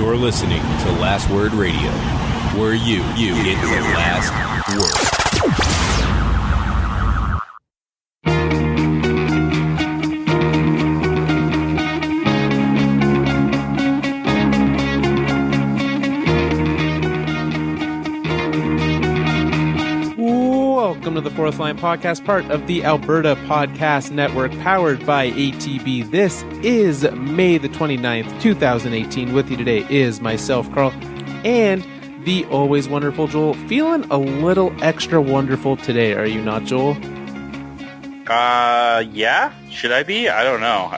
You're listening to Last Word Radio, where you get the last word. Welcome to the Fourth Line Podcast, part of the Alberta Podcast Network, powered by ATB. This is May the 29th, 2018. With you today is myself, Carl, and the always wonderful Joel. Feeling a little extra wonderful today, are you not, Joel? Yeah? Should I be? I don't know.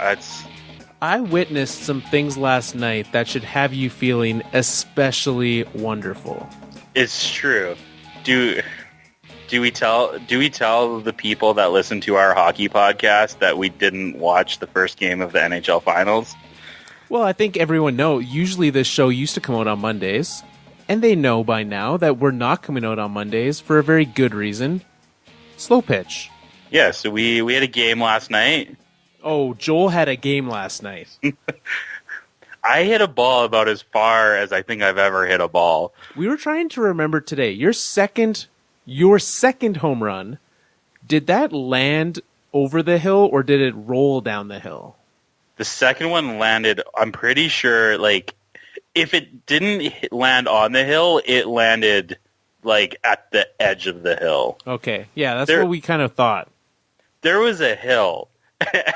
I witnessed some things last night that should have you feeling especially wonderful. It's true. Do we tell the people that listen to our hockey podcast that we didn't watch the first game of the NHL Finals? Well, I think everyone knows. Usually this show used to come out on Mondays, and they know by now that we're not coming out on Mondays for a very good reason. Slow pitch. Yeah, so we had a game last night. Oh, Joel had a game last night. I hit a ball about as far as I think I've ever hit a ball. We were trying to remember today, your second home run, did that land over the hill or did it roll down the hill? The second one landed, I'm pretty sure, like, if it didn't land on the hill, it landed, like, at the edge of the hill. Okay, yeah, that's what we kind of thought. There was a hill,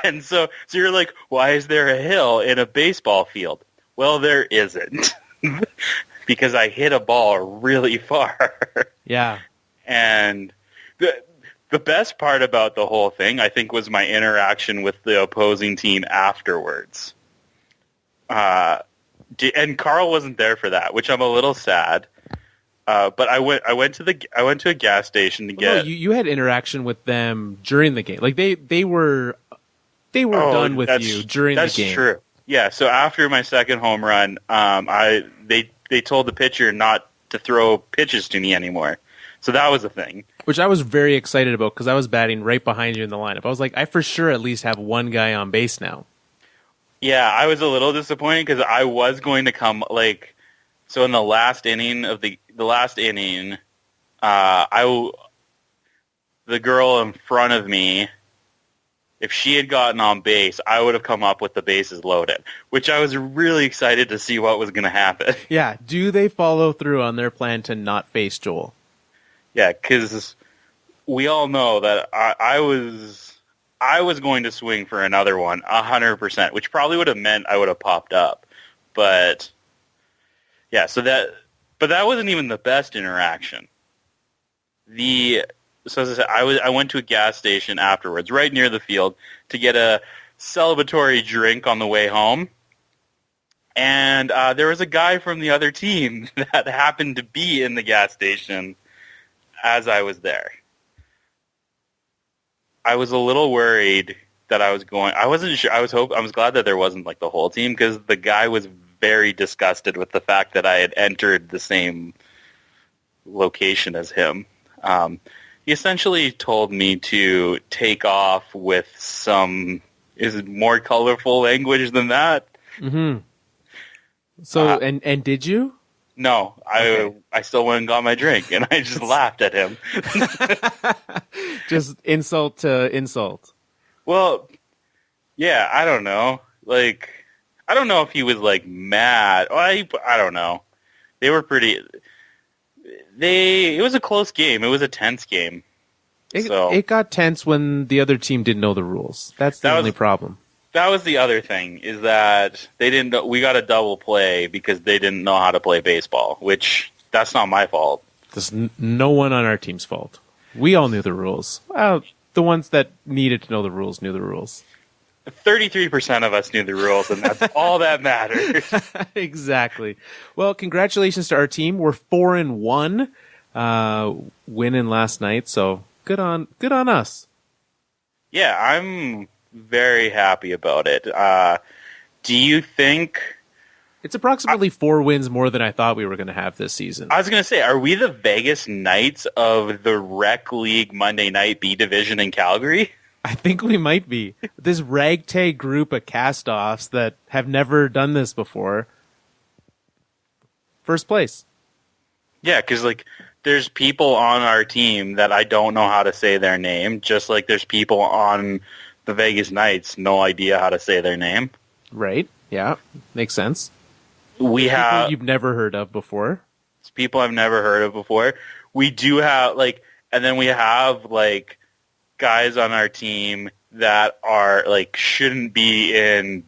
and so you're like, why is there a hill in a baseball field? Well, there isn't, because I hit a ball really far. Yeah. And the best part about the whole thing, I think, was my interaction with the opposing team afterwards. And Carl wasn't there for that, which I'm a little sad. But I went to a gas station to get. No, you had interaction with them during the game. Like they were done with you during the game. That's true. Yeah. So after my second home run, they told the pitcher not to throw pitches to me anymore. So that was a thing. Which I was very excited about because I was batting right behind you in the lineup. I was like, I for sure at least have one guy on base now. Yeah, I was a little disappointed because I was going to come, like, so in the last inning of the last inning, the girl in front of me, if she had gotten on base, I would have come up with the bases loaded, which I was really excited to see what was going to happen. Yeah, do they follow through on their plan to not face Joel? Yeah, because we all know that I was going to swing for another one, 100%, which probably would have meant I would have popped up. But yeah, but that wasn't even the best interaction. So as I said, I went to a gas station afterwards, right near the field, to get a celebratory drink on the way home. And there was a guy from the other team that happened to be in the gas station as I was there. I was a little worried that I wasn't sure. I was glad that there wasn't like the whole team because the guy was very disgusted with the fact that I had entered the same location as him. He essentially told me to take off with more colorful language than that. Mm-hmm. So, and did you? No, I still went and got my drink, and I just laughed at him. Just insult to insult. Well, yeah, I don't know. Like, I don't know if he was, like, mad. I don't know. They were pretty... It was a close game. It was a tense game. It got tense when the other team didn't know the rules. That's the only problem. That was the other thing, is that we got a double play because they didn't know how to play baseball, which that's not my fault. That's no one on our team's fault. We all knew the rules. The ones that needed to know the rules knew the rules. 33% of us knew the rules, and that's all that matters. Exactly. Well, congratulations to our team. We're 4-1, winning last night, so good on us. Yeah, I'm very happy about it. Do you think... It's approximately 4 wins more than I thought we were going to have this season. I was going to say, are we the Vegas Knights of the Rec League Monday Night B Division in Calgary? I think we might be. This ragtag group of cast-offs that have never done this before. first place. Yeah, because like there's people on our team that I don't know how to say their name, just like there's people on the Vegas Knights, no idea how to say their name. Right? Yeah, makes sense. We People have you've never heard of before. It's people I've never heard of before. We do have and then we have like guys on our team that are like shouldn't be in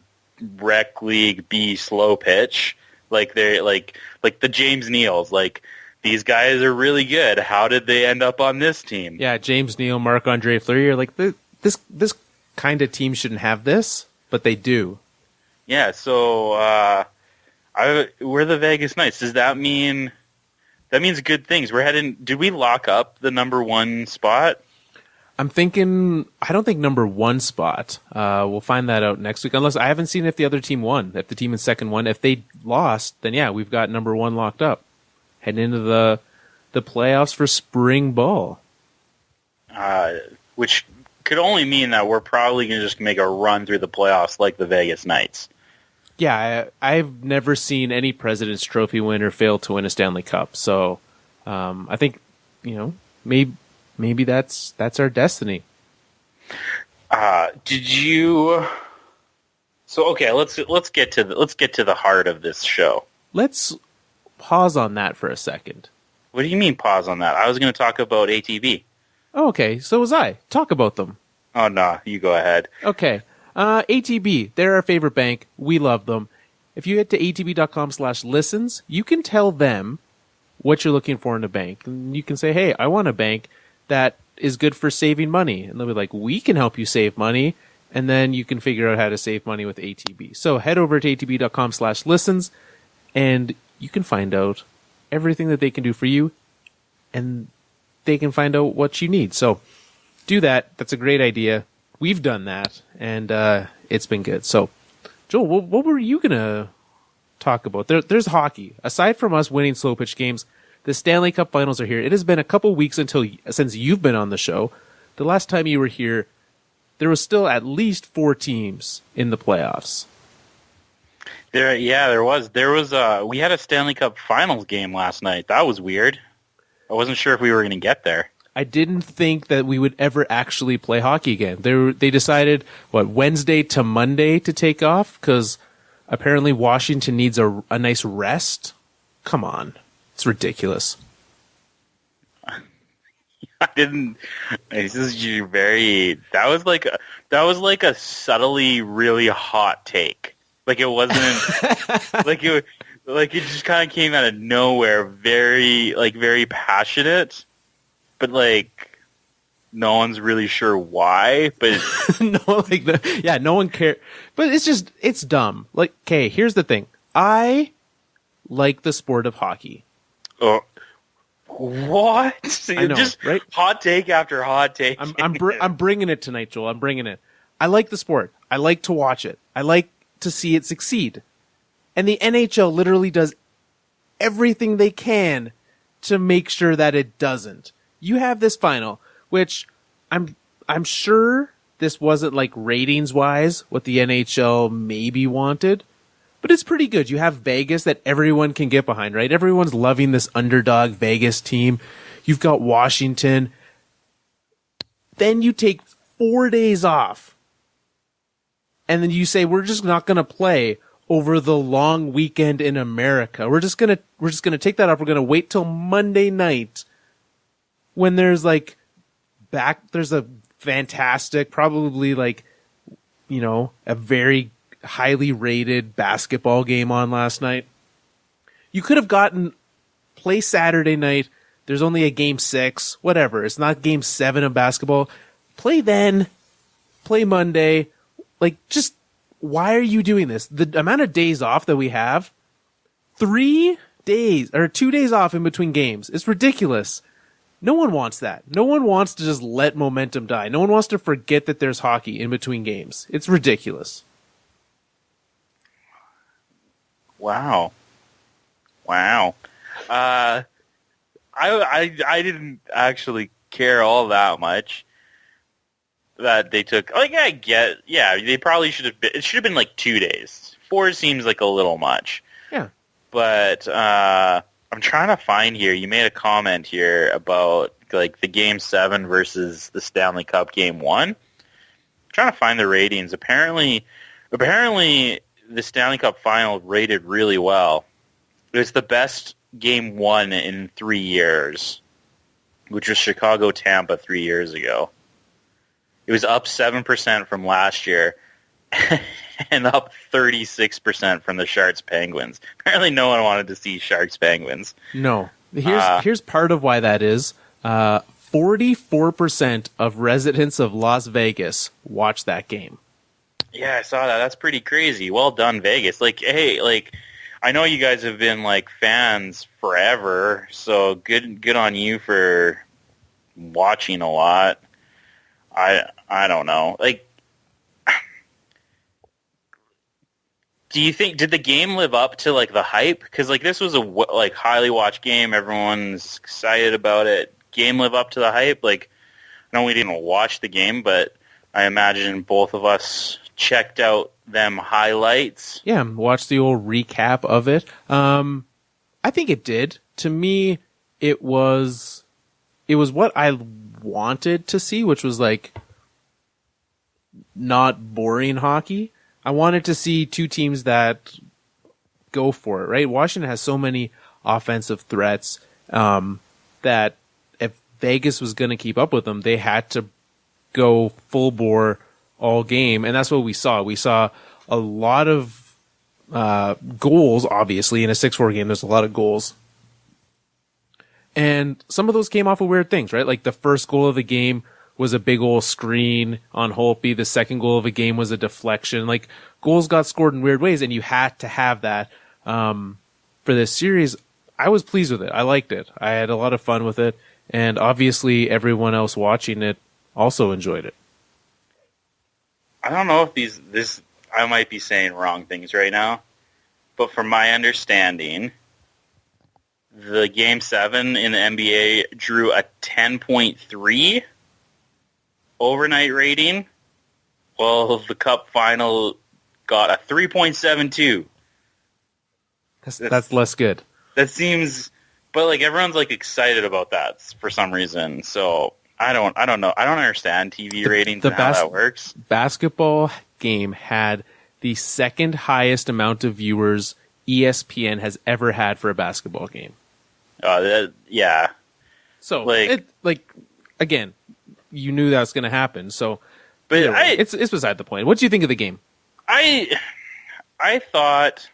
rec league B slow pitch. Like they're like the James Neals. Like these guys are really good. How did they end up on this team? Yeah, James Neal, Marc-Andre Fleury are like this kind of team shouldn't have this, but they do. Yeah. So we're the Vegas Knights. Does that mean? That means good things. We're heading. Did we lock up the number 1 spot? I'm thinking. I don't think number 1 spot. We'll find that out next week. Unless I haven't seen if the other team won. If the team in second won. If they lost, then yeah, we've got number 1 locked up. Heading into the playoffs for spring ball. Which could only mean that we're probably going to just make a run through the playoffs like the Vegas Knights. Yeah, I've never seen any President's Trophy winner fail to win a Stanley Cup. So I think maybe that's our destiny. Did you? So okay, let's get to the heart of this show. Let's pause on that for a second. What do you mean pause on that? I was going to talk about ATB. Oh, okay, so was I. Talk about them. Oh no, you go ahead. Okay. ATB, they're our favorite bank. We love them. If you head to atb.com/listens, you can tell them what you're looking for in a bank. And you can say, hey, I want a bank that is good for saving money. And they'll be like, we can help you save money. And then you can figure out how to save money with ATB. So head over to atb.com/listens and you can find out everything that they can do for you. And they can find out what you need. So do that. That's a great idea. We've done that, and it's been good. So, Joel, what were you going to talk about? There's hockey. Aside from us winning slow pitch games, the Stanley Cup Finals are here. It has been a couple weeks since you've been on the show. The last time you were here, there was still at least 4 teams in the playoffs. There was. We had a Stanley Cup Finals game last night. That was weird. I wasn't sure if we were going to get there. I didn't think that we would ever actually play hockey again. They decided, Wednesday to Monday to take off? Because apparently Washington needs a nice rest? Come on. It's ridiculous. I didn't... This is very... That was like a subtly really hot take. Like it wasn't... like it just kind of came out of nowhere, very passionate. But no one's really sure why. But no one cares. But it's dumb. Okay, here's the thing. I like the sport of hockey. Oh, what? I know, just right? Hot take after hot take. I'm bringing it tonight, Joel. I'm bringing it. I like the sport. I like to watch it. I like to see it succeed. And the NHL literally does everything they can to make sure that it doesn't. You have this final, which I'm sure this wasn't ratings wise what the NHL maybe wanted, but it's pretty good. You have Vegas that everyone can get behind, right? Everyone's loving this underdog Vegas team. You've got Washington. Then you take 4 days off. And then you say, we're just not going to play over the long weekend in America. We're just going to take that off. We're going to wait till Monday night when there's there's a fantastic, probably a very highly rated basketball game on last night. You could have play Saturday night. There's only a game 6, whatever. It's not game 7 of basketball. Play then, play Monday. Just why are you doing this? The amount of days off that we have, 3 days or 2 days off in between games, is ridiculous. No one wants that. No one wants to just let momentum die. No one wants to forget that there's hockey in between games. It's ridiculous. Wow. I didn't actually care all that much that they took. I get, yeah, they probably should have been. It should have been 2 days. 4 seems like a little much. Yeah. But I'm trying to find here. You made a comment here about like the Game 7 versus the Stanley Cup Game 1. I'm trying to find the ratings. Apparently the Stanley Cup Final rated really well. It was the best Game 1 in 3 years, which was Chicago-Tampa 3 years ago. It was up 7% from last year and up 36% from the Sharks-Penguins. Apparently no one wanted to see Sharks-Penguins. No. Here's part of why that is. 44% of residents of Las Vegas watched that game. Yeah, I saw that. That's pretty crazy. Well done, Vegas. Like, hey, like, I know you guys have been like fans forever, so good on you for watching a lot. I don't know. Like, do you think did the game live up to like the hype? Because like this was a like highly watched game. Everyone's excited about it. Game live up to the hype? Like, I know we didn't watch the game, but I imagine both of us checked out them highlights. Yeah, watched the old recap of it. I think it did. To me, it was what I wanted to see, which was like not boring hockey. I wanted to see two teams that go for it, right? Washington has so many offensive threats that if Vegas was going to keep up with them, they had to go full bore all game, and that's what we saw. We saw a lot of goals, obviously. In a 6-4 game, there's a lot of goals. And some of those came off of weird things, right? Like the first goal of the game was a big old screen on Holtby. The second goal of the game was a deflection. Like, goals got scored in weird ways, and you had to have that for this series. I was pleased with it. I liked it. I had a lot of fun with it, and obviously everyone else watching it also enjoyed it. I don't know if I might be saying wrong things right now, but from my understanding, the Game 7 in the NBA drew a 10.3 overnight rating, while the Cup Final got a 3.72. That's less good. That seems, but like everyone's like excited about that for some reason. So I don't know. I don't understand TV ratings and how that works. Basketball game had the second highest amount of viewers ESPN has ever had for a basketball game. Yeah. So again, you knew that was going to happen. So, but it's beside the point. What do you think of the game? I thought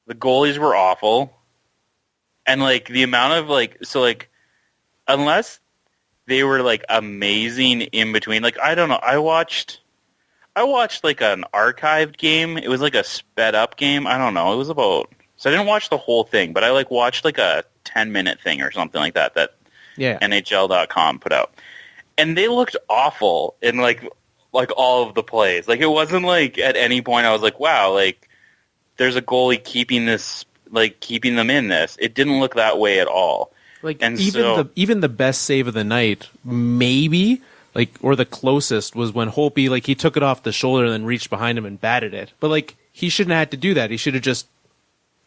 the goalies were awful, and like the amount of unless they were like amazing in between. Like, I don't know. I watched like an archived game. It was like a sped up game. I don't know. It was about, so I didn't watch the whole thing, but I like watched like a 10-minute thing or something like that NHL.com put out. And they looked awful in like all of the plays. Like, it wasn't like at any point I was like, wow, like there's a goalie keeping them in this. It didn't look that way at all. Like, and even the best save of the night, maybe, like, or the closest was when Holtby, like, he took it off the shoulder and then reached behind him and batted it. But like, he shouldn't have had to do that. He should have just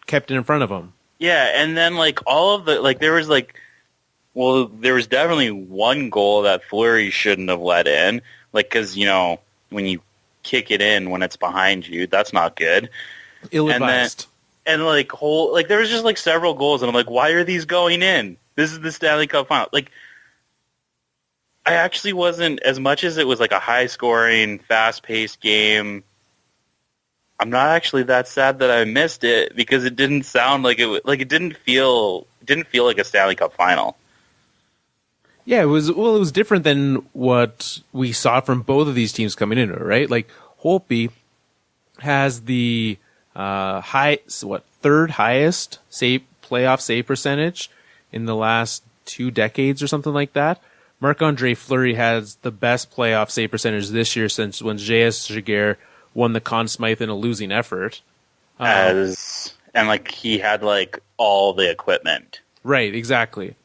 kept it in front of him. Yeah, and then like all of the there was definitely one goal that Fleury shouldn't have let in, like, because when you kick it in when it's behind you, that's not good. Ill-advised. And there was just like several goals, and I'm like, why are these going in? This is the Stanley Cup Final. Like, I actually wasn't, as much as it was like a high-scoring, fast-paced game, I'm not actually that sad that I missed it, because it didn't sound like it didn't feel like a Stanley Cup Final. Yeah, it was different than what we saw from both of these teams coming into it, right? Like, Holtby has the third highest playoff save percentage in the last 2 decades or something like that. Marc-Andre Fleury has the best playoff save percentage this year since when J.S. Giguère won the Conn Smythe in a losing effort. And like he had like all the equipment. Right, exactly.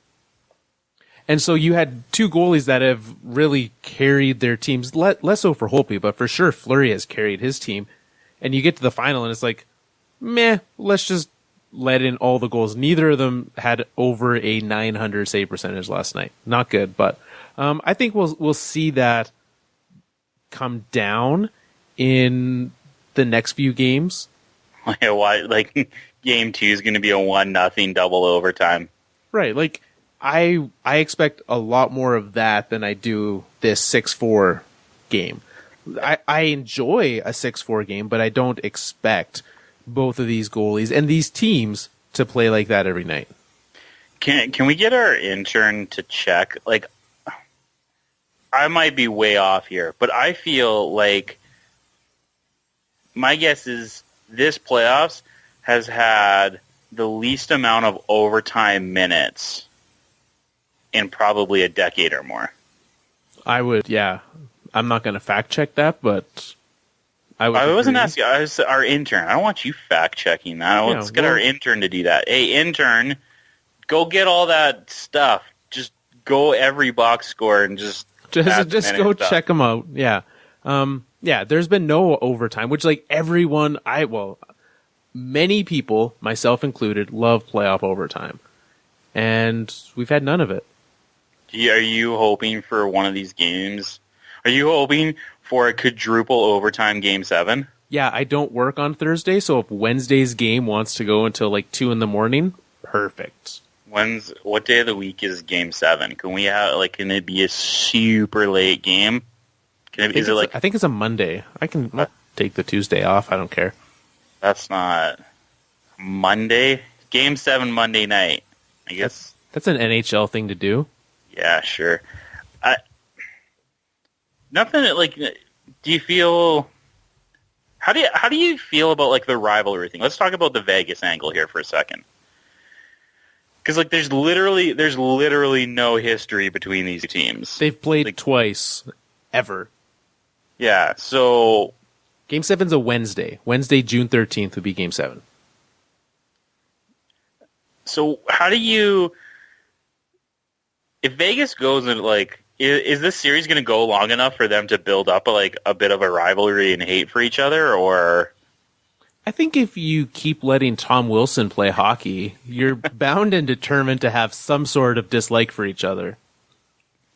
And so you had two goalies that have really carried their teams, less so for Holtby, but for sure Fleury has carried his team. And you get to the final and it's like, meh, let's just let in all the goals. Neither of them had over a 900 save percentage last night. Not good, but I think we'll see that come down in the next few games. Why? Like game 2 is going to be a 1-0 double overtime. Right. Like I expect a lot more of that than I do this 6-4 game. I enjoy a 6-4 game, but I don't expect both of these goalies and these teams to play like that every night. Can we get our intern to check? Like, I might be way off here, but I feel like my guess is this playoffs has had the least amount of overtime minutes in probably a decade or more. I would, yeah. I'm not going to fact check that, but I wasn't asking. I was our intern. I don't want you fact checking that. Let's get our intern to do that. Hey, intern, go get all that stuff. Just go every box score and just go check them out. Yeah. Yeah, there's been no overtime, which like many people, myself included, love playoff overtime. And we've had none of it. Are you hoping for one of these games? Are you hoping for a quadruple overtime Game 7? Yeah, I don't work on Thursday, so if Wednesday's game wants to go until like 2 a.m, perfect. What day of the week is Game 7? Can we have can it be a super late game? I think it's a Monday. I'll take the Tuesday off. I don't care. That's not Monday. Game 7 Monday night. I guess that's an NHL thing to do. Yeah, sure. Nothing like. Do you feel? How do you feel about like the rivalry thing? Let's talk about the Vegas angle here for a second. Because like, there's literally no history between these two teams. They've played twice, ever. Yeah. So Game 7's a Wednesday. Wednesday, June 13th would be Game 7. So how do you? If Vegas goes and like. Is this series going to go long enough for them to build up a bit of a rivalry and hate for each other, or? I think if you keep letting Tom Wilson play hockey, you're bound and determined to have some sort of dislike for each other.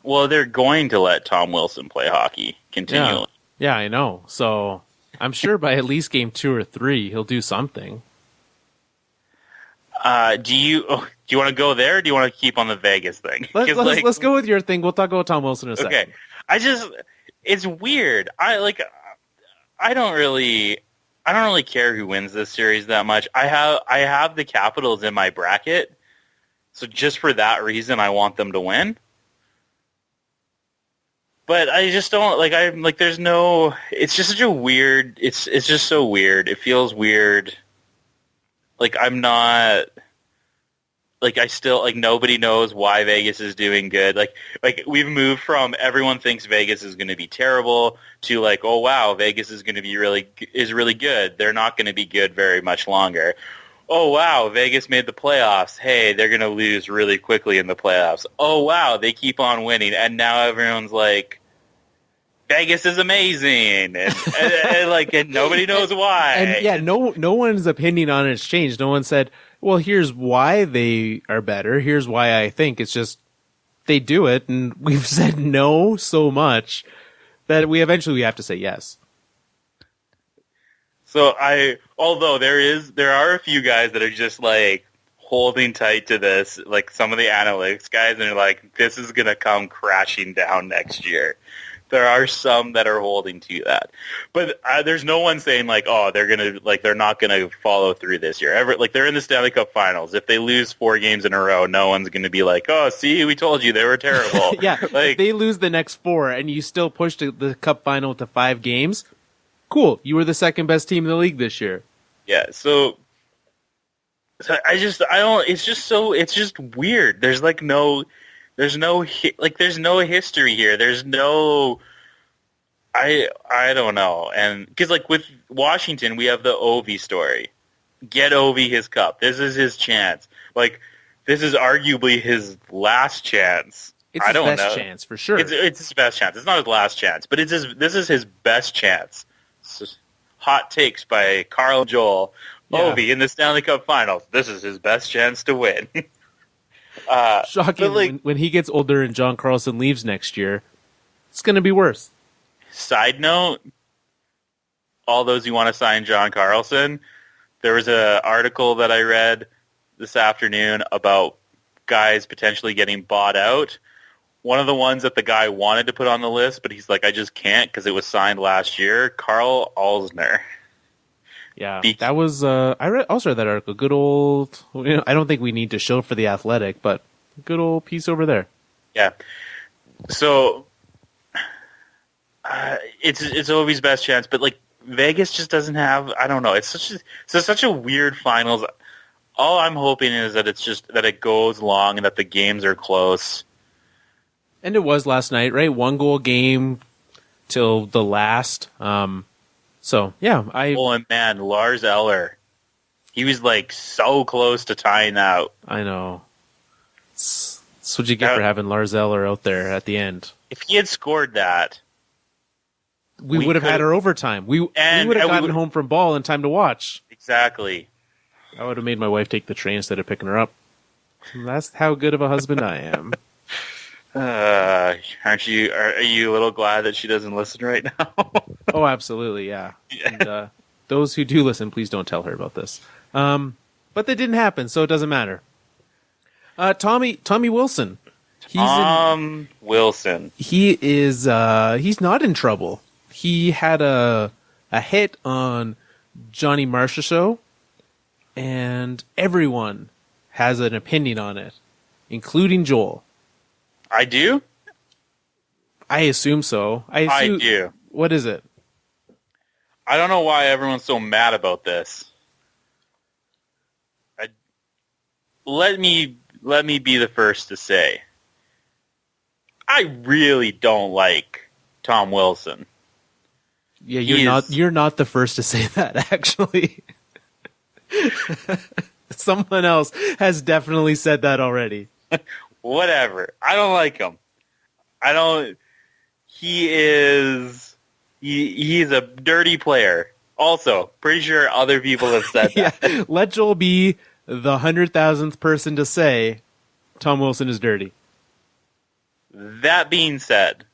Well, they're going to let Tom Wilson play hockey continually. Yeah, I know. So I'm sure by at least Game 2 or 3, he'll do something. Do you want to go there, or do you want to keep on the Vegas thing? Let's go with your thing. We'll talk about Tom Wilson in a second. Okay. It's weird. I don't really care who wins this series that much. I have the Capitals in my bracket, so just for that reason, I want them to win. But I just don't there's no. It's just such a weird. It's just so weird. It feels weird. I'm not, I still, nobody knows why Vegas is doing good. We've moved from everyone thinks Vegas is going to be terrible to, oh, wow, Vegas is going to be really good. They're not going to be good very much longer. Oh, wow, Vegas made the playoffs. Hey, they're going to lose really quickly in the playoffs. Oh, wow, they keep on winning. And now everyone's like, Vegas is amazing, and nobody knows why. And yeah, no one's opinion on it has changed. No one said, "Well, here's why they are better. Here's why I think." It's just they do it, and we've said no so much that we eventually have to say yes. So although there are a few guys that are just holding tight to this, some of the analytics guys, and they're like, "This is gonna come crashing down next year." There are some that are holding to that, but there's no one saying oh, they're not gonna follow through this year. They're in the Stanley Cup Finals. If they lose 4 games in a row, no one's gonna be like, oh, see, we told you they were terrible. Yeah, if they lose the next 4 and you still push the Cup Final to 5 games, cool. You were the second best team in the league this year. Yeah, so it's just weird. There's no history here. There's no, I don't know. And because with Washington, we have the Ovi story. Get Ovi his cup. This is his chance. This is arguably his last chance. It's his best chance for sure. It's his best chance. It's not his last chance, but this is his best chance. Hot takes by Carl and Joel. Yeah. Ovi in the Stanley Cup Finals. This is his best chance to win. Shocking. Like, when he gets older and John Carlson leaves next year, it's going to be worse. side note, all those who want to sign John Carlson, there was an article that I read this afternoon about guys potentially getting bought out. One of the ones that the guy wanted to put on the list, but he's like, I just can't because it was signed last year, Carl Alzner. Yeah, that was. I also read that article. Good old. I don't think we need to show for the Athletic, but good old piece over there. Yeah. So it's Ovi's best chance, but like Vegas just doesn't have. I don't know. It's such a weird finals. All I'm hoping is that it's just that it goes long and that the games are close. And it was last night, right? 1-goal game till the last. So yeah, Oh man, Lars Eller, he was like so close to tying out. I know. That's what you get for having Lars Eller out there at the end. If he had scored that, we would have had our overtime. We would have gotten home from ball in time to watch. Exactly. I would have made my wife take the train instead of picking her up. That's how good of a husband I am. Aren't you? Are you a little glad that she doesn't listen right now? Oh, absolutely, yeah. And, those who do listen, please don't tell her about this. But that didn't happen, so it doesn't matter. Tommy Wilson. Wilson. He is. He's not in trouble. He had a hit on Johnny Marchessault, and everyone has an opinion on it, including Joel. I do? I assume so. I do. What is it? I don't know why everyone's so mad about this. Let me be the first to say, I really don't like Tom Wilson. Yeah, you're not the first to say that, actually. Someone else has definitely said that already. Whatever. I don't like him. He's a dirty player. Also, pretty sure other people have said that. Yeah, let Joel be the 100,000th person to say Tom Wilson is dirty. That being said,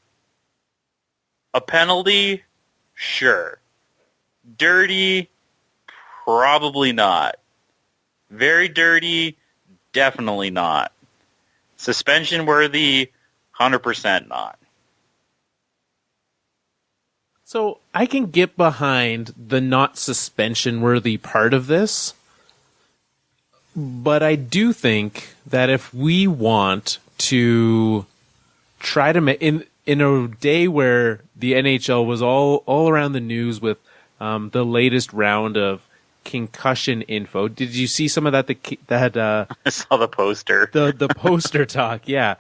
a penalty, sure. Dirty, probably not. Very dirty, definitely not. Suspension worthy, 100% not. So I can get behind the not suspension worthy part of this, but I do think that if we want to try to make in a day where the NHL was all around the news with the latest round of concussion info. Did you see some of that? I saw the poster. The poster talk, yeah.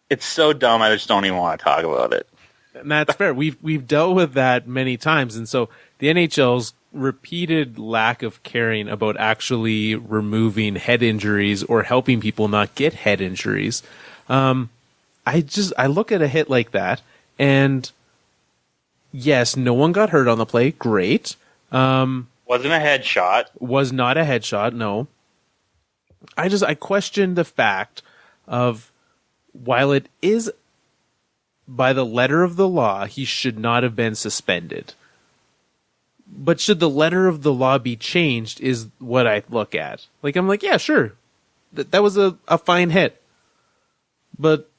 It's so dumb. I just don't even want to talk about it. And that's fair. We've dealt with that many times, and so the NHL's repeated lack of caring about actually removing head injuries or helping people not get head injuries. I look at a hit like that, and yes, no one got hurt on the play. Great. Wasn't a headshot. Was not a headshot. No. I question the fact of, while it is by the letter of the law, he should not have been suspended. But should the letter of the law be changed is what I look at. Like, I'm like, yeah, sure. That was a fine hit. But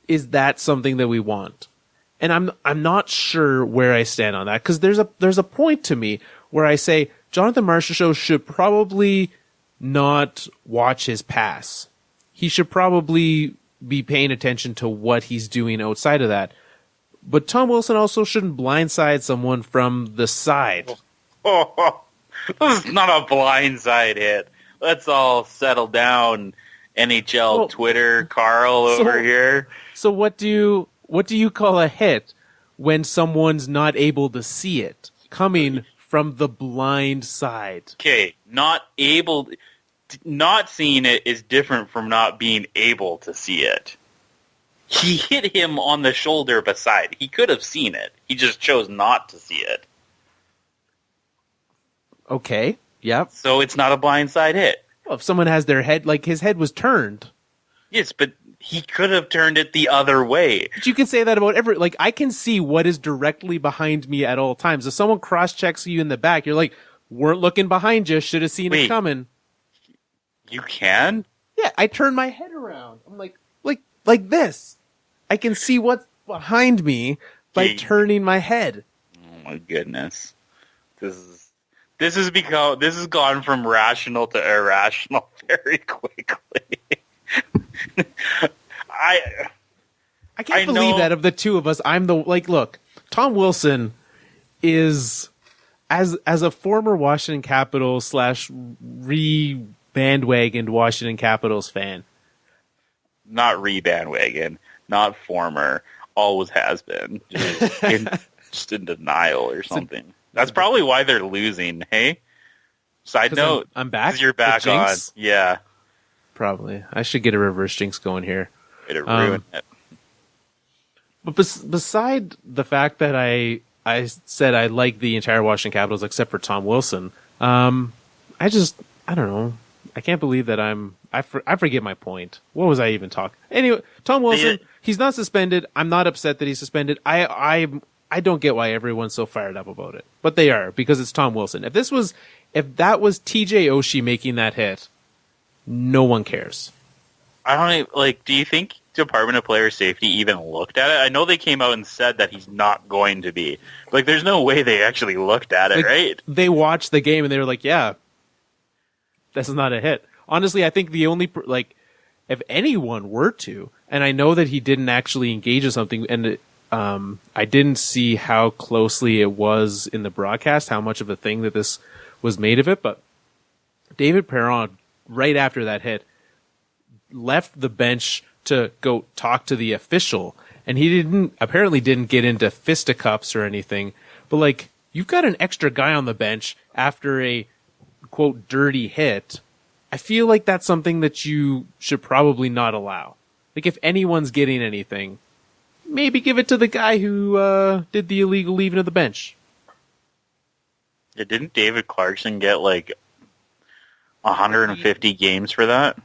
is that something that we want? And I'm not sure where I stand on that, because there's a point to me where I say Jonathan Marchessault should probably not watch his pass. He should probably be paying attention to what he's doing outside of that. But Tom Wilson also shouldn't blindside someone from the side. This is not a blindside hit. Let's all settle down, NHL Twitter, Carl over here. So what do you call a hit when someone's not able to see it coming from the blind side? Okay, not seeing it is different from not being able to see it. He hit him on the shoulder beside. He could have seen it. He just chose not to see it. Okay. Yep. So it's not a blindside hit. Well, if someone has their head, like his head was turned. Yes, but he could have turned it the other way. But you can say that about every, like, I can see what is directly behind me at all times. If someone cross-checks you in the back, you're like, weren't looking behind you, should have seen it coming. You can? Yeah, I turn my head around. I'm like this. I can see what's behind me by turning my head. Oh my goodness. This has gone from rational to irrational very quickly. I can't believe that of the two of us, I'm the, like, look, Tom Wilson is, as a former Washington Capitals / re-bandwagoned Washington Capitals fan. Not re-bandwagon, not former, always has been. Just in denial or something. That's probably why they're losing, hey? Side note. I'm back? Because you're back on. Yeah. Probably. I should get a reverse jinx going here. Way to ruin it. But beside the fact that I said I like the entire Washington Capitals except for Tom Wilson, I don't know. I can't believe that I forget my point. What was I even talking? Anyway, Tom Wilson, he's not suspended. I'm not upset that he's suspended. I don't get why everyone's so fired up about it, but they are, because it's Tom Wilson. If that was TJ Oshie making that hit, no one cares. I don't even, do you think Department of Player Safety even looked at it? I know they came out and said that he's not going to be. There's no way they actually looked at it, right? They watched the game and they were like, yeah, this is not a hit. Honestly, I think the only, if anyone were to, and I know that he didn't actually engage in something, and I didn't see how closely it was in the broadcast, how much of a thing that this was made of it, but David Perron, right after that hit, left the bench to go talk to the official, and he apparently didn't get into fisticuffs or anything, but you've got an extra guy on the bench after a quote dirty hit. I feel like that's something that you should probably not allow. If anyone's getting anything, maybe give it to the guy who did the illegal leaving of the bench. Yeah, didn't David Clarkson get 150 games for that?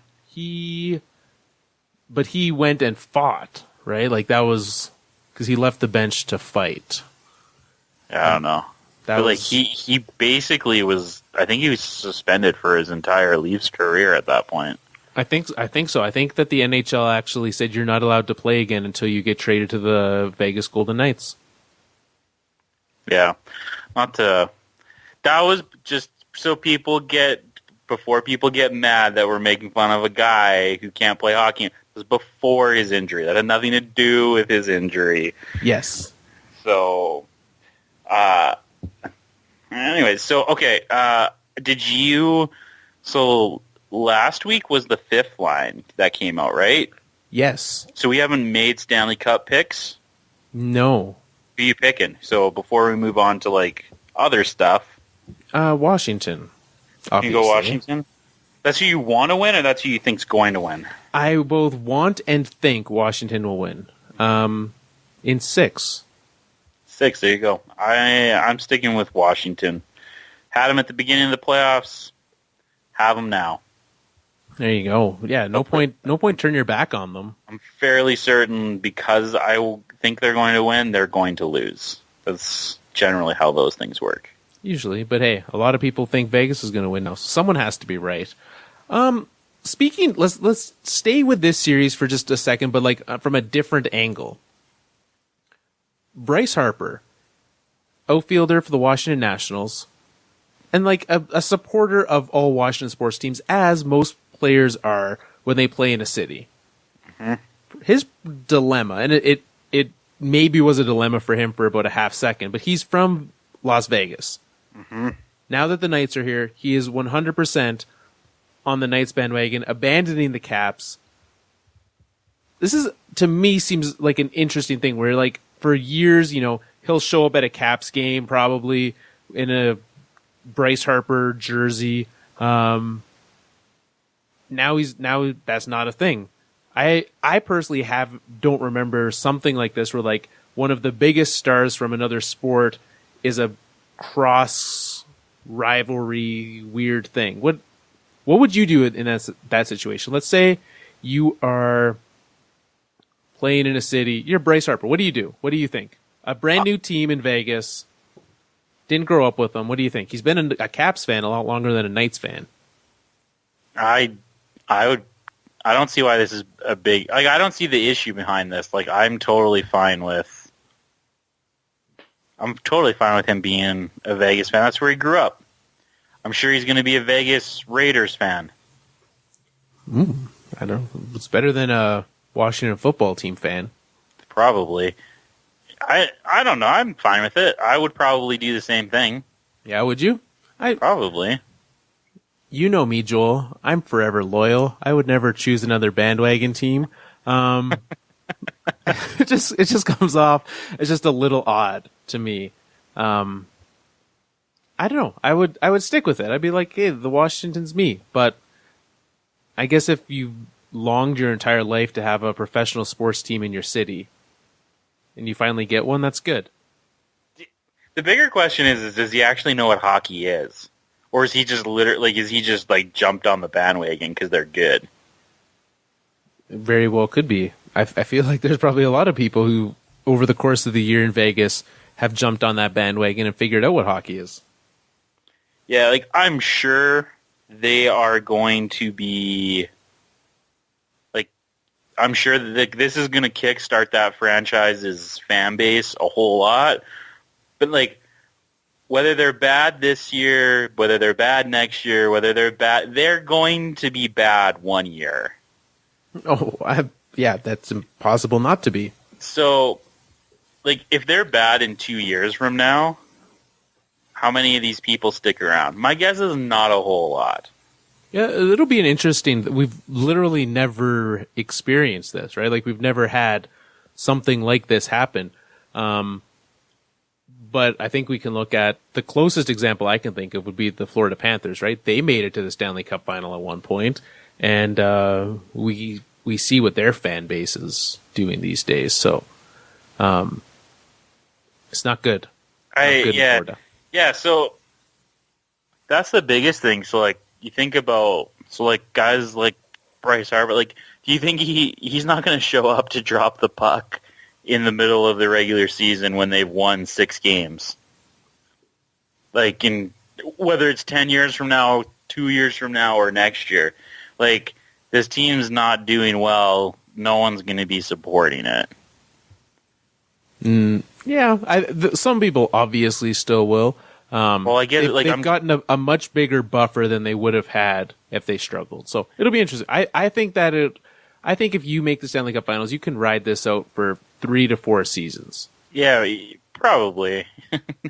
But he went and fought, right? That was because he left the bench to fight. Yeah, I don't know. He basically was. I think he was suspended for his entire Leafs career at that point. I think so. I think that the NHL actually said you're not allowed to play again until you get traded to the Vegas Golden Knights. Yeah, that was just so before people get mad that we're making fun of a guy who can't play hockey. It was before his injury. That had nothing to do with his injury. Yes. So, anyways, so last week was the fifth line that came out, right? Yes. So we haven't made Stanley Cup picks? No. Who are you picking? So before we move on to other stuff. Washington. Obviously. You go Washington? That's who you want to win, or that's who you think's going to win? I both want and think Washington will win. In 6. 6, there you go. I'm sticking with Washington. Had them at the beginning of the playoffs. Have them now. There you go. Yeah, no point turn your back on them. I'm fairly certain because I think they're going to win, they're going to lose. That's generally how those things work. Usually, but hey, a lot of people think Vegas is going to win now, so someone has to be right. Speaking, let's stay with this series for just a second, but from a different angle. Bryce Harper, outfielder for the Washington Nationals, and a supporter of all Washington sports teams, as most players are when they play in a city. Mm-hmm. His dilemma, and it maybe was a dilemma for him for about a half second, but he's from Las Vegas. Mm-hmm. Now that the Knights are here, he is 100% on the Knights bandwagon, abandoning the Caps. This is, to me, seems like an interesting thing where, for years, he'll show up at a Caps game, probably in a Bryce Harper jersey. Now that's not a thing. I personally don't remember something like this where one of the biggest stars from another sport is a cross rivalry weird thing. What would you do in that situation? Let's say you are playing in a city. You're Bryce Harper. What do you do? What do you think? A brand new team in Vegas. Didn't grow up with him. What do you think? He's been a Caps fan a lot longer than a Knights fan. I don't see why this is a big... Like, I don't see the issue behind this. Like, I'm totally fine with him being a Vegas fan. That's where he grew up. I'm sure he's going to be a Vegas Raiders fan. I don't know. It's better than a Washington football team fan. Probably. I don't know. I'm fine with it. I would probably do the same thing. Yeah, would you? Probably. You know me, Joel. I'm forever loyal. I would never choose another bandwagon team. It just comes off as just a little odd to me. I don't know. I would stick with it. I'd be like, hey, the Washington's me. But I guess if you longed your entire life to have a professional sports team in your city, and you finally get one, that's good. The bigger question is does he actually know what hockey is? Or is he just jumped on the bandwagon because they're good? It very well could be. I feel like there's probably a lot of people who, over the course of the year in Vegas, have jumped on that bandwagon and figured out what hockey is. Yeah, like, I'm sure they are going to be... Like, I'm sure that this is going to kickstart that franchise's fan base a whole lot. But, like, whether they're bad this year, whether they're bad next year, whether they're bad... They're going to be bad one year. Yeah, that's impossible not to be. So, like, if they're bad in 2 years from now, how many of these people stick around? My guess is not a whole lot. Yeah, it'll be an interesting... We've literally never experienced this, right? Like, we've never had something like this happen. But I think we can look at... The closest example I can think of would be the Florida Panthers, right? They made it to the Stanley Cup Final at one point, and we see what their fan base is doing these days. So it's not good. In Florida. Yeah, so that's the biggest thing. So, like, you think about, guys like Bryce Harper, like, do you think he's not going to show up to drop the puck in the middle of the regular season when they've won 6 games? Like, whether it's 10 years from now, 2 years from now, or next year. Like, this team's not doing well. No one's going to be supporting it. Yeah, some people obviously still will. Well, I get it. Like, they've gotten a much bigger buffer than they would have had if they struggled. So it'll be interesting. I think if you make the Stanley Cup Finals, you can ride this out for 3 to 4 seasons. Yeah, probably.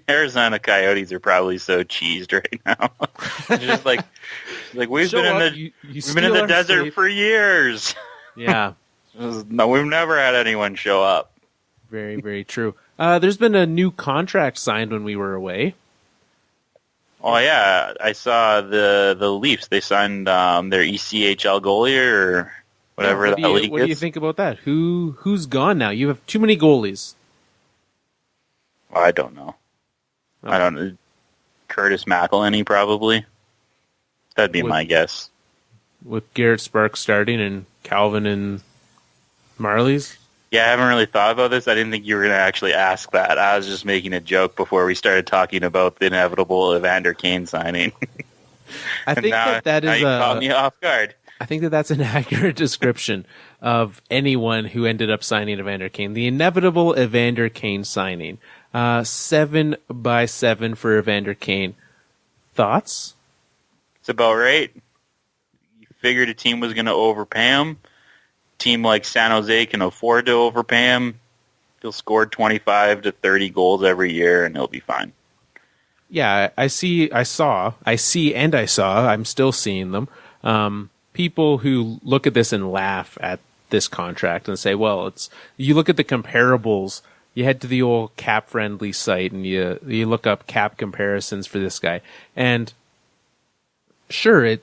Arizona Coyotes are probably so cheesed right now. Just like we've been in the desert for years. Yeah. No, we've never had anyone show up. Very, very true. There's been a new contract signed when we were away. Oh yeah, I saw the Leafs. They signed their ECHL goalie or whatever that league is. What do you think about that? Who's gone now? You have too many goalies. I don't know. Okay. I don't know. Curtis McElhinney probably. That'd be my guess. With Garrett Sparks starting and Calvin and Marlies? Yeah, I haven't really thought about this. I didn't think you were going to actually ask that. I was just making a joke before we started talking about the inevitable Evander Kane signing. I think that is you caught me off guard. I think that's an accurate description of anyone who ended up signing Evander Kane. The inevitable Evander Kane signing. 7x7 for Evander Kane. Thoughts? It's about right. You figured a team was going to overpay him. Team like San Jose can afford to overpay him. He'll score 25 to 30 goals every year, and he'll be fine. Yeah, I saw. I'm still seeing them. People who look at this and laugh at this contract and say, well, you look at the comparables. You head to the old cap-friendly site and you look up cap comparisons for this guy. And sure,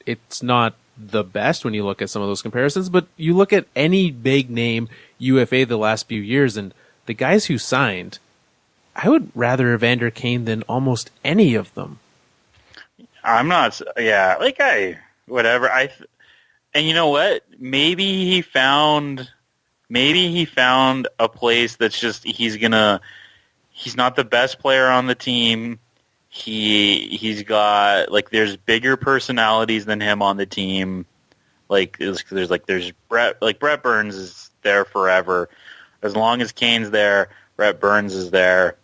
it's not the best when you look at some of those comparisons, but you look at any big name UFA the last few years, and the guys who signed, I would rather Evander Kane than almost any of them. I'm not. Yeah, whatever. And you know what? Maybe he found a place that's just he's not the best player on the team. He's got there's bigger personalities than him on the team. There's Brett Burns is there forever. As long as Kane's there, Brett Burns is there.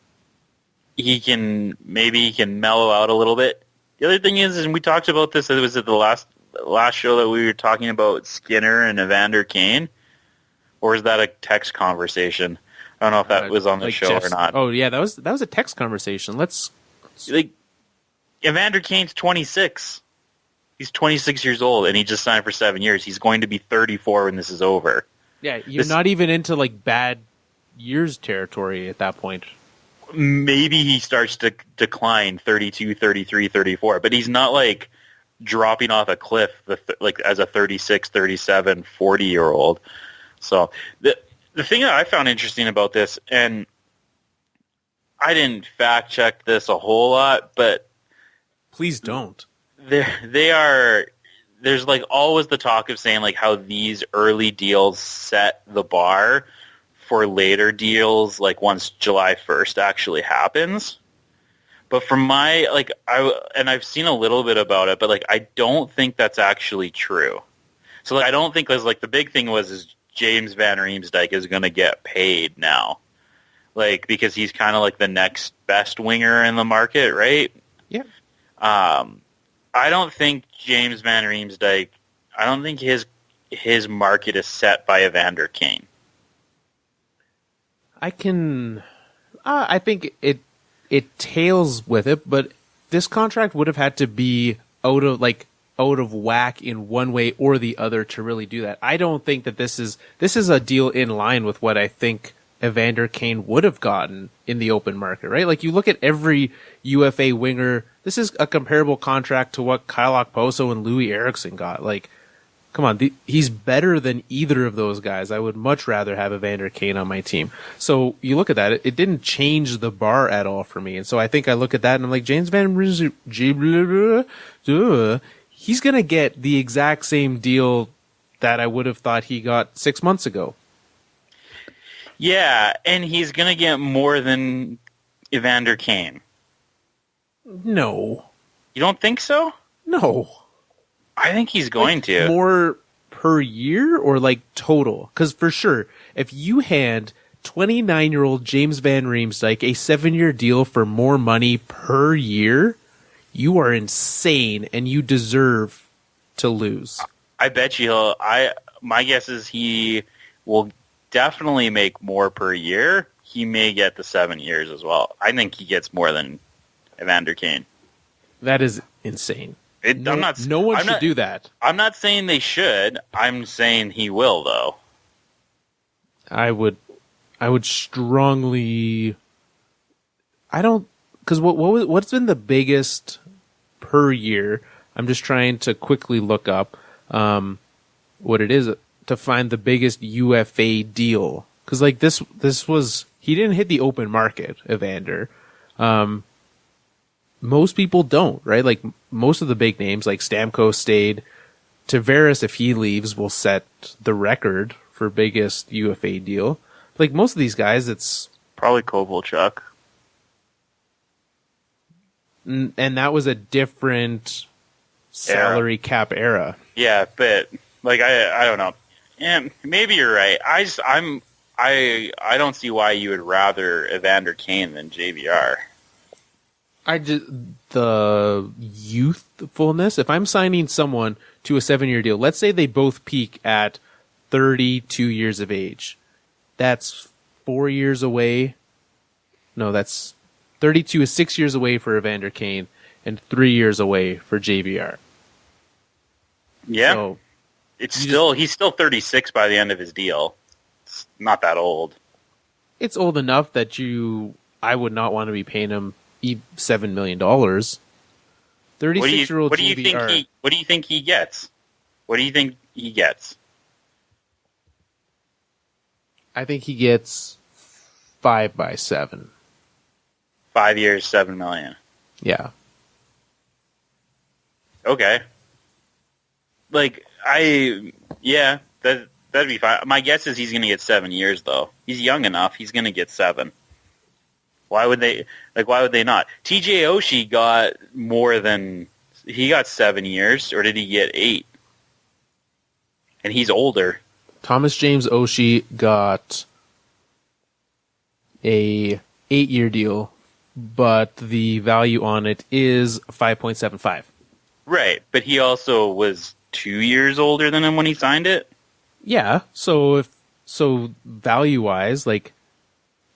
He can mellow out a little bit. The other thing is, and we talked about this, it was at the last show that we were talking about Skinner and Evander Kane, or is that a text conversation? I don't know if that was on the show or not. Oh yeah, that was a text conversation. Evander Kane's 26. He's 26 years old, and he just signed for 7 years. He's going to be 34 when this is over. Yeah, you're not even into bad years territory at that point. Maybe he starts to decline 32, 33, 34, but he's not dropping off a cliff as a 36, 37, 40-year-old. So the thing that I found interesting about this, and I didn't fact check this a whole lot, but please don't. There's always the talk of saying how these early deals set the bar for later deals once July 1st actually happens. But from my I've seen a little bit about it, but I don't think that's actually true. So I don't think the big thing is James Van Riemsdyk is going to get paid now. Because he's kind of the next best winger in the market, right? Yeah. I don't think James Van Riemsdyk, I don't think his market is set by Evander Kane. I think it tails with it, but this contract would have had to be out of whack in one way or the other to really do that. I don't think that this is a deal in line with what I think Evander Kane would have gotten in the open market, right? You look at every UFA winger, this is a comparable contract to what Kyle Okposo and Louis Eriksson got. Come on, he's better than either of those guys. I would much rather have Evander Kane on my team. So you look at that, it didn't change the bar at all for me. And so I think I look at that and I'm like, James Van Riemsdyk, he's going to get the exact same deal that I would have thought he got 6 months ago. Yeah, and he's going to get more than Evander Kane. No. You don't think so? No. I think he's going to. More per year or total? Because for sure, if you hand 29-year-old James Van Riemsdyk a 7-year deal for more money per year, you are insane and you deserve to lose. I bet you my guess is he will definitely make more per year. He may get the 7 years as well. I think he gets more than Evander Kane. That is insane. No one should do that. I'm not saying they should. I'm saying he will, though. I would strongly. I don't, because what's been the biggest per year? I'm just trying to quickly look up what it is to find the biggest UFA deal. Because this was, he didn't hit the open market, Evander. Most people don't, right? Most of the big names, Stamkos stayed. Tavares, if he leaves, will set the record for biggest UFA deal. Most of these guys, it's probably Kovalchuk. And that was a different salary cap era. Yeah, but I don't know. Yeah, maybe you're right. I don't see why you would rather Evander Kane than JVR. The youthfulness. If I'm signing someone to a 7-year deal, let's say they both peak at 32 years of age. That's 4 years away. No, that's 32 is 6 years away for Evander Kane and 3 years away for JVR. Yeah. So he's still 36 by the end of his deal. It's not that old. It's old enough that I would not want to be paying him $7 million. 36-year-old JVR. What do you think he gets? What do you think he gets? I think he gets 5 by 7. 5 years, $7 million. Yeah. Okay. Like, that'd be fine. My guess is he's going to get 7 years, though. He's young enough. He's going to get 7. Why would they not? TJ Oshie got he got 7 years, or did he get 8? And he's older. Thomas James Oshie got a 8-year deal, but the value on it is 5.75. Right, but he also was 2 years older than him when he signed it. Yeah, so value-wise, like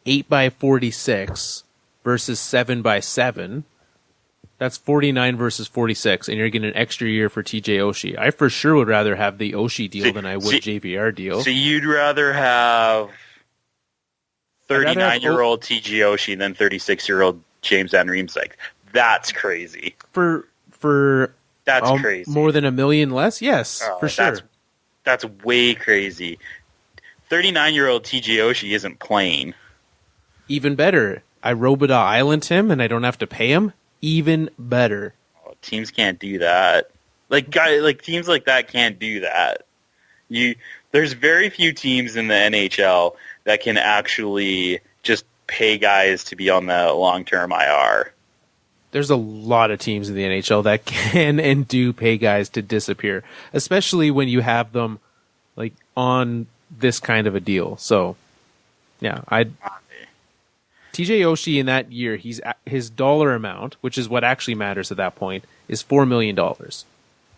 8 by 46 versus 7 by 7, that's 49 versus 46, and you're getting an extra year for TJ Oshie. I for sure would rather have the Oshie deal than I would JVR deal. So you'd rather have 39-year-old TJ Oshie than 36-year-old James Van Riemsdyk. That's crazy. That's crazy. More than $1 million less? Yes, for sure. That's way crazy. 39-year-old TJ Oshie isn't playing. Even better. I Robidas Island him and I don't have to pay him. Even better. Oh, teams can't do that. Teams like that can't do that. There's very few teams in the NHL that can actually just pay guys to be on the long-term IR. There's a lot of teams in the NHL that can and do pay guys to disappear, especially when you have them like on this kind of a deal. So, yeah, TJ Oshie in that year, his dollar amount, which is what actually matters at that point, is $4 million.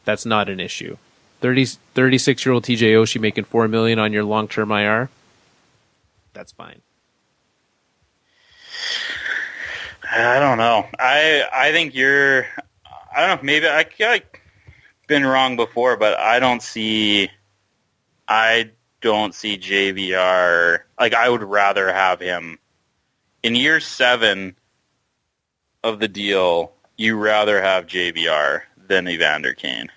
That's not an issue. 36-year-old TJ Oshie making $4 million on your long-term IR, that's fine. I don't know. I think I don't know, maybe I've been wrong before, but I don't see JVR. Like, I would rather have him in year 7 of the deal. You rather have JVR than Evander Kane.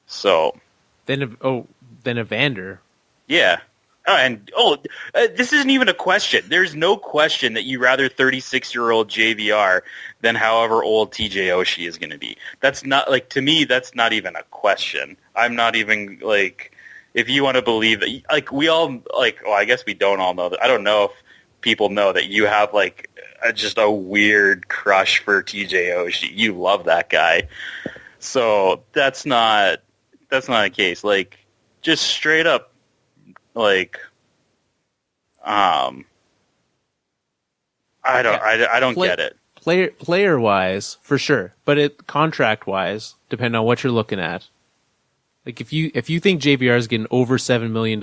So then Evander. Yeah. This isn't even a question. There's no question that you rather 36-year-old JVR than however old TJ Oshie is going to be. That's not, like, to me, that's not even a question. I'm not even, like, if you want to believe that, like, we all, like, well, I guess we don't all know that. I don't know if people know that you have, like, just a weird crush for TJ Oshie. You love that guy. So that's not a case. Like, just straight up, like, I don't get it. Player wise, for sure, but contract wise, depending on what you're looking at. Like, if you think JVR is getting over $7 million,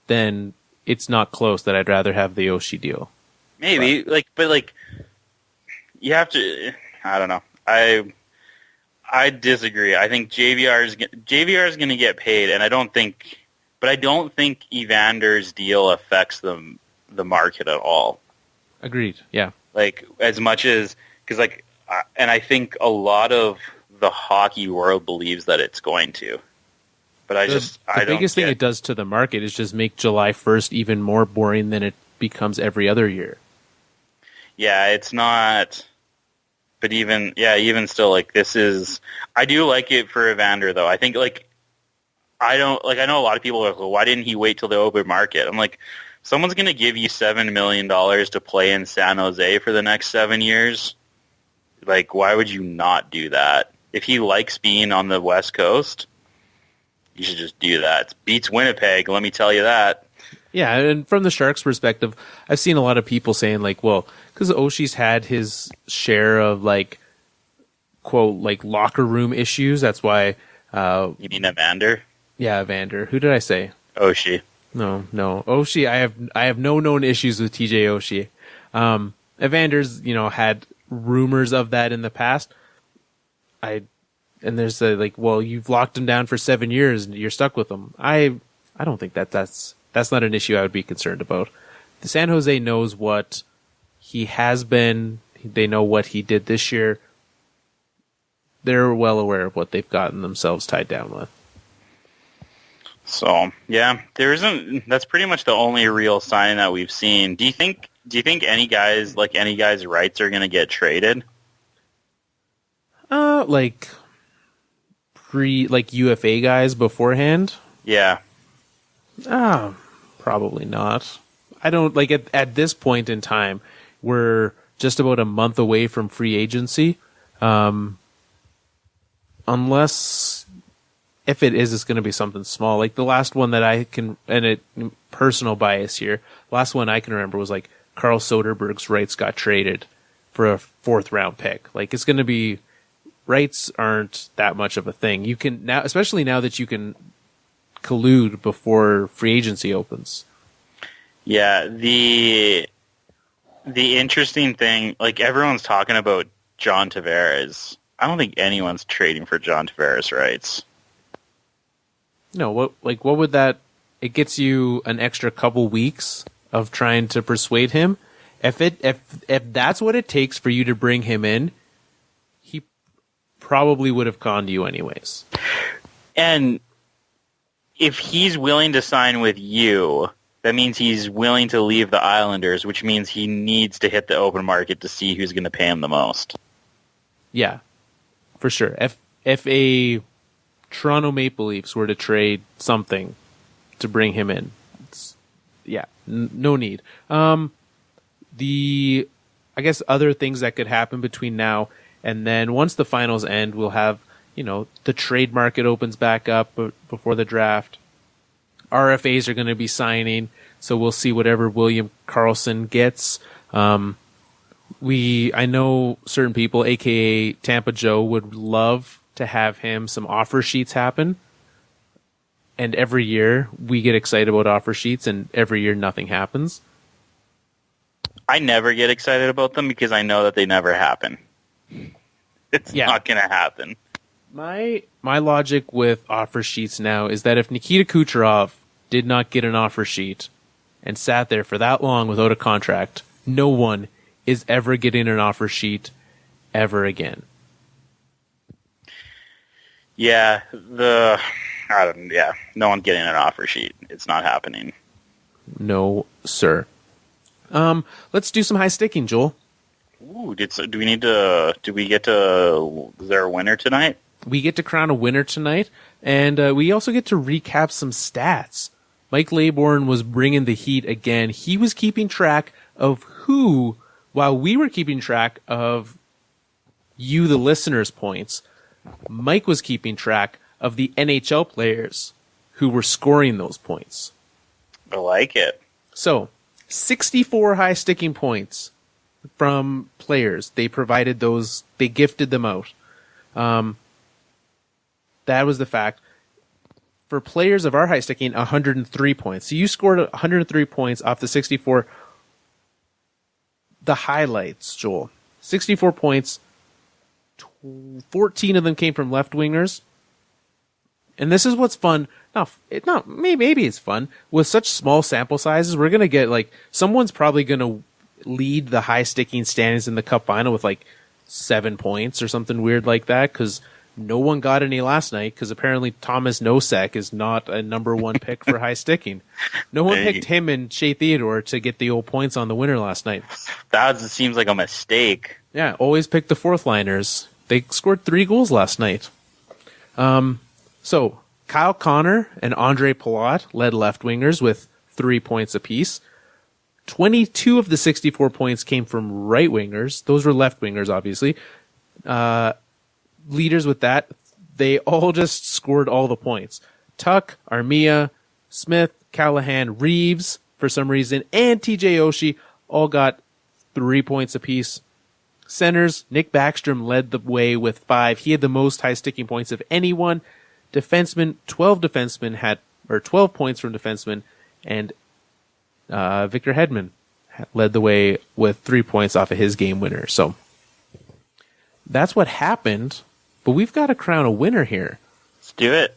then it's not close that I'd rather have the Oshie deal. Maybe, but you have to. I don't know. I disagree. I think JVR is going to get paid, and I don't think Evander's deal affects the market at all. Agreed. Yeah. Like, as much as, because, like, and I think a lot of the hockey world believes that it's going to. But the biggest thing it does to the market is just make July 1st even more boring than it becomes every other year. Yeah, it's not. But even still, like, I do like it for Evander, though. I think, like, I know a lot of people are like, well, why didn't he wait till the open market? I'm like, someone's going to give you $7 million to play in San Jose for the next 7 years. Like, why would you not do that? If he likes being on the West Coast, you should just do that. It beats Winnipeg, let me tell you that. Yeah, and from the Sharks' perspective, I've seen a lot of people saying, like, well, because Oshie's had his share of, like, quote, like, locker room issues, that's why... you mean Evander? Yeah, Evander. Who did I say? Oshie. No. Oshie, I have no known issues with TJ Oshie. Evander's, had rumors of that in the past. And there's like, well, you've locked him down for 7 years and you're stuck with him. I don't think that's not an issue I would be concerned about. The San Jose knows what he has been. They know what he did this year. They're well aware of what they've gotten themselves tied down with. So, yeah, that's pretty much the only real sign that we've seen. Do you think any guys' rights are going to get traded? Like UFA guys beforehand? Yeah. Probably not. I don't like at this point in time, we're just about a month away from free agency. Unless if it is, it's going to be something small. Like the last one that I can, and it personal bias here, last one I can remember was like Carl Soderberg's rights got traded for a 4th round pick. Like it's going to be, rights aren't that much of a thing. You can now, especially now that you can collude before free agency opens. Yeah, the interesting thing, like everyone's talking about John Tavares. I don't think anyone's trading for John Tavares rights. No, what would that? It gets you an extra couple weeks of trying to persuade him. If that's what it takes for you to bring him in, he probably would have conned you anyways. And if he's willing to sign with you, that means he's willing to leave the Islanders, which means he needs to hit the open market to see who's going to pay him the most. Yeah, for sure. If a Toronto Maple Leafs were to trade something to bring him in, no need. I guess other things that could happen between now and then, once the finals end, we'll have, the trade market opens back up before the draft. RFAs are going to be signing, so we'll see whatever William Karlsson gets. I know certain people, aka Tampa Joe, would love to have him some offer sheets happen. And every year we get excited about offer sheets, and every year nothing happens. I never get excited about them because I know that they never happen. It's not going to happen. My logic with offer sheets now is that if Nikita Kucherov did not get an offer sheet and sat there for that long without a contract, no one is ever getting an offer sheet ever again. Yeah, no one's getting an offer sheet. It's not happening. No, sir. Let's do some high sticking, Joel. Ooh, is there a winner tonight? We get to crown a winner tonight, and we also get to recap some stats. Mike Laybourne was bringing the heat again. He was keeping track of who, while we were keeping track of you, the listeners' points, Mike was keeping track of the NHL players who were scoring those points. I like it. So, 64 high sticking points from players. They provided those, they gifted them out. That was the fact. For players of our high sticking, 103 points. So you scored 103 points off the 64. The highlights, Joel. 64 points. 14 of them came from left wingers. And this is what's fun. Maybe it's fun. With such small sample sizes, we're going to get someone's probably going to lead the high sticking standings in the Cup Final with 7 points or something weird like that, because no one got any last night, because apparently Thomas Nosek is not a number one pick for high sticking. No one picked him and Shea Theodore to get the old points on the winner last night. That seems like a mistake. Yeah, always pick the fourth liners. They scored 3 goals last night. So Kyle Connor and Andre Palat led left wingers with 3 points apiece. 22 of the 64 points came from right wingers. Those were left wingers, obviously. Leaders with that, they all just scored all the points. Tuck, Armia, Smith, Callahan, Reeves, for some reason, and TJ Oshie all got 3 points apiece. Centers, Nick Backstrom led the way with 5. He had the most high sticking points of anyone. Defensemen, 12 points from defensemen, and Victor Hedman led the way with 3 points off of his game winner. So that's what happened, but we've got to crown a winner here. Let's do it.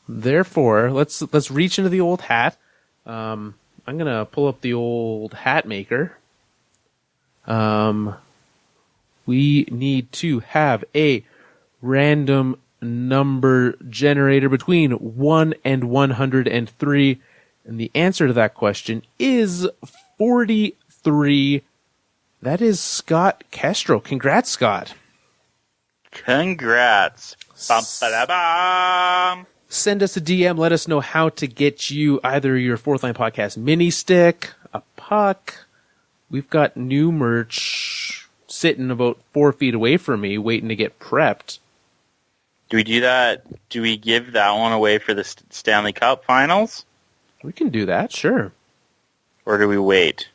Therefore, let's reach into the old hat. I'm gonna pull up the old hat maker. We need to have a random number generator between 1 and 103. And the answer to that question is 43. That is Scott Kestrel. Congrats, Scott. Congrats. Bum-ba-da-bum. Send us a DM. Let us know how to get you either your Fourth Line Podcast mini stick, a puck. We've got new merch sitting about 4 feet away from me, waiting to get prepped. Do we do that? Do we give that one away for the Stanley Cup Finals? We can do that, sure. Or do we wait?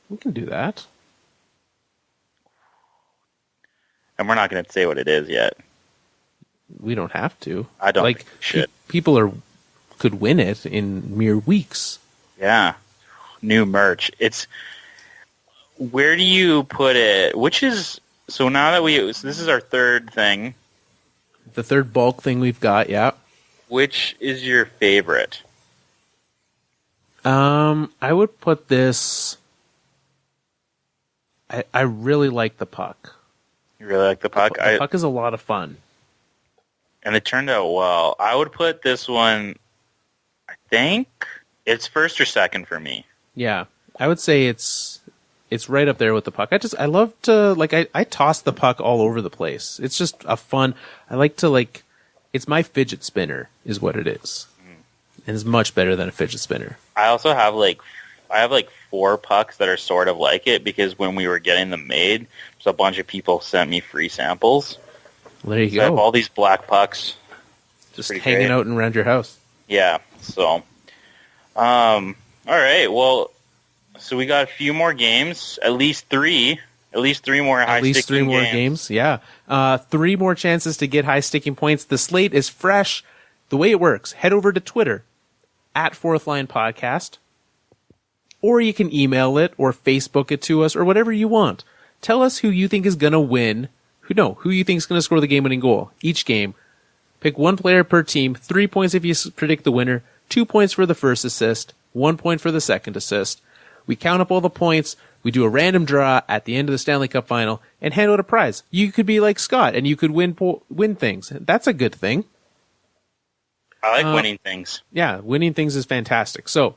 We can do that. And we're not going to say what it is yet. We don't have to. I don't think we should. People could win it in mere weeks. Yeah. New merch. Where do you put it? So now that this is our third thing. The third bulk thing we've got, yeah. Which is your favorite? I would put this... I really like the puck. You really like the puck? The puck is a lot of fun. And it turned out well. I would put this one, I think, it's first or second for me. Yeah. I would say it's right up there with the puck. I love to, I toss the puck all over the place. It's just a fun, I like to, it's my fidget spinner is what it is. And it's much better than a fidget spinner. I also have, I have 4 pucks that are sort of like it because when we were getting them made, so a bunch of people sent me free samples. Well, there you go. I have all these black pucks. Just hanging out and around your house. Yeah, so. All right, well, so we got a few more games, at least 3 more high-sticking games. At least 3 more games, yeah. 3 more chances to get high-sticking points. The slate is fresh. The way it works, head over to Twitter, at Fourth Line Podcast, or you can email it or Facebook it to us or whatever you want. Tell us who you think is going to win. Who you think is going to score the game-winning goal each game. Pick 1 player per team, 3 points if you predict the winner, 2 points for the first assist, 1 point for the second assist. We count up all the points, we do a random draw at the end of the Stanley Cup Final, and hand out a prize. You could be like Scott, and you could win things. That's a good thing. I like winning things. Yeah, winning things is fantastic. So,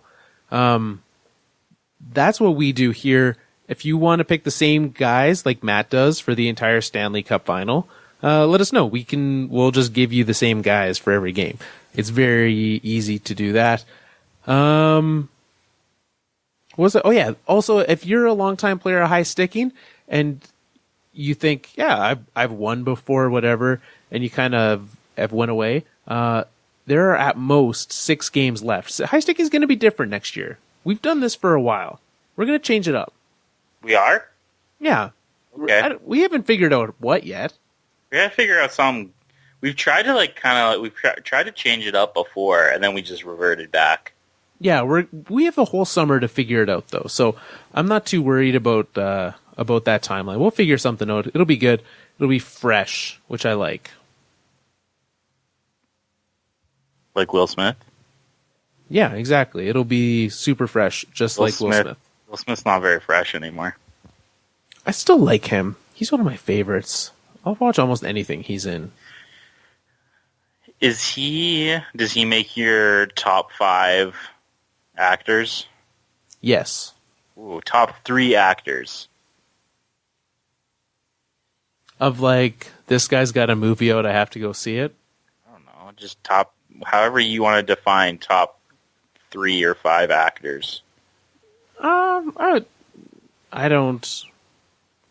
that's what we do here. If you want to pick the same guys like Matt does for the entire Stanley Cup Final, let us know. We'll just give you the same guys for every game. It's very easy to do that. What was it? Oh yeah. Also, if you're a longtime player of high sticking and you think, yeah, I've won before, whatever, and you kind of have went away, there are at most 6 games left. So high sticking is going to be different next year. We've done this for a while. We're going to change it up. We are? Yeah. Okay. We haven't figured out what yet. We gotta figure out some. We've tried to tried to change it up before, and then we just reverted back. Yeah, we have a whole summer to figure it out though, so I'm not too worried about that timeline. We'll figure something out. It'll be good. It'll be fresh, which I like. Like Will Smith? Yeah, exactly. It'll be super fresh, just like Will Smith. Will Smith's not very fresh anymore. I still like him. He's one of my favorites. I'll watch almost anything he's in. Does he make your top 5 actors? Yes. Ooh, top 3 actors. Of this guy's got a movie out, I have to go see it? I don't know, just however you want to define top 3 or 5 actors. I don't...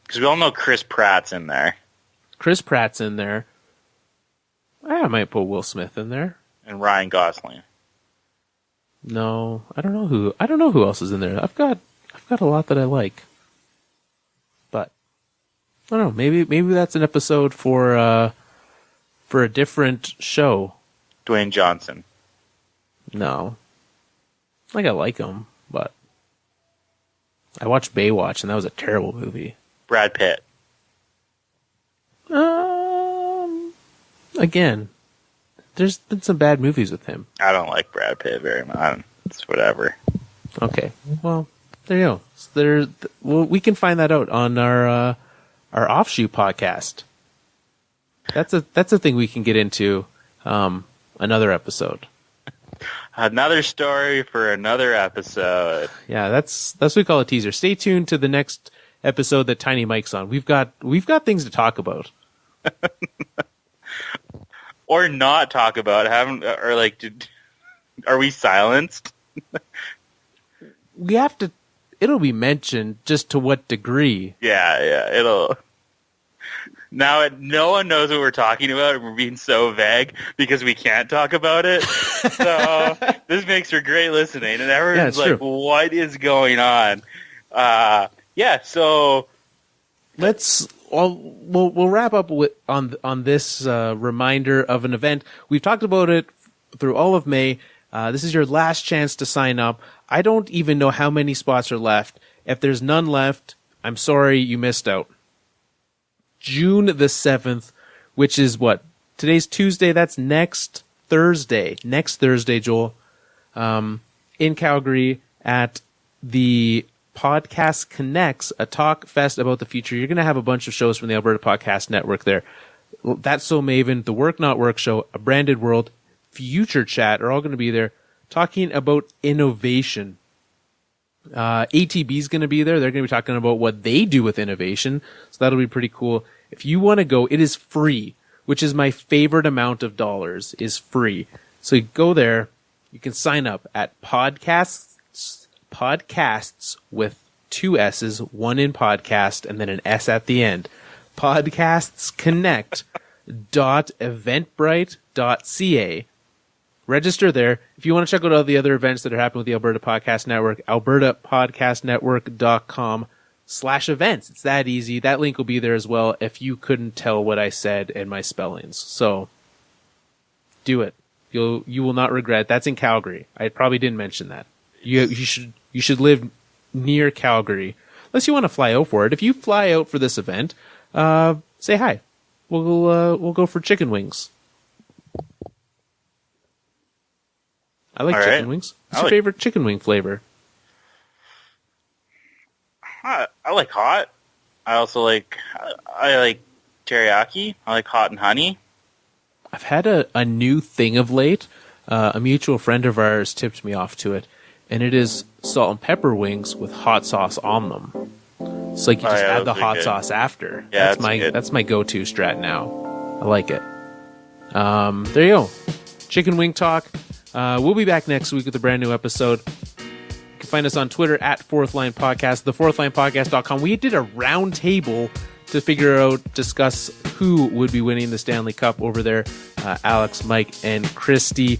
Because we all know Chris Pratt's in there. Chris Pratt's in there. I might put Will Smith in there. And Ryan Gosling. No, I don't know who else is in there. I've got a lot that I like. But I don't know, maybe that's an episode for a different show. Dwayne Johnson. No. I like him, but I watched Baywatch and that was a terrible movie. Brad Pitt. Again, there's been some bad movies with him. I don't like Brad Pitt very much. It's whatever. Okay, well, there you go. We can find that out on our offshoot podcast. That's a thing we can get into another episode. Another story for another episode. Yeah, that's what we call a teaser. Stay tuned to the next episode that Tiny Mike's on. We've got things to talk about. Or not talk about it. Are we silenced? We have to. It'll be mentioned, just to what degree. Yeah, it'll. Now no one knows what we're talking about, and we're being so vague because we can't talk about it. So this makes for great listening, and everyone's like, true. What is going on? So we'll wrap up on this reminder of an event. We've talked about it through all of May. This is your last chance to sign up. I don't even know how many spots are left. If there's none left, I'm sorry you missed out. June the 7th, which is what? Today's Tuesday. That's next Thursday. Next Thursday, Joel. In Calgary at the Podcast Connects, a talk fest about the future. You're going to have a bunch of shows from the Alberta Podcast Network there. That's So Maven, the Work Not Work Show, A Branded World, Future Chat are all going to be there talking about innovation. ATB is going to be there. They're going to be talking about what they do with innovation. So that'll be pretty cool. If you want to go, it is free, which is my favorite amount of dollars, is free. So you go there. You can sign up at podcasts with 2 S's, 1 in podcast, and then an S at the end. Podcastsconnect.eventbrite.ca. Register there. If you want to check out all the other events that are happening with the Alberta Podcast Network, albertapodcastnetwork.com/events. It's that easy. That link will be there as well if you couldn't tell what I said in my spellings. So do it. You will not regret. That's in Calgary. I probably didn't mention that. You should live near Calgary. Unless you want to fly out for it. If you fly out for this event, say hi. We'll go for chicken wings. I like chicken wings. What's your favorite chicken wing flavor? I like hot. I also like teriyaki. I like hot and honey. I've had a new thing of late. A mutual friend of ours tipped me off to it, and it is salt and pepper wings with hot sauce on them. It's like you just add the hot sauce after. Yeah, that's my go-to strat now. I like it. There you go. Chicken wing talk. We'll be back next week with a brand new episode. You can find us on Twitter at Fourth Line Podcast, thefourthlinepodcast.com. We did a round table to discuss who would be winning the Stanley Cup over there. Alex, Mike, and Christy.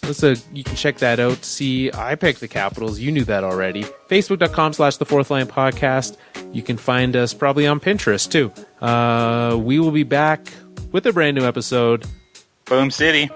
You can check that out. See, I picked the Capitals. You knew that already. Facebook.com/thefourthlinepodcast. You can find us probably on Pinterest too. We will be back with a brand new episode. Boom City.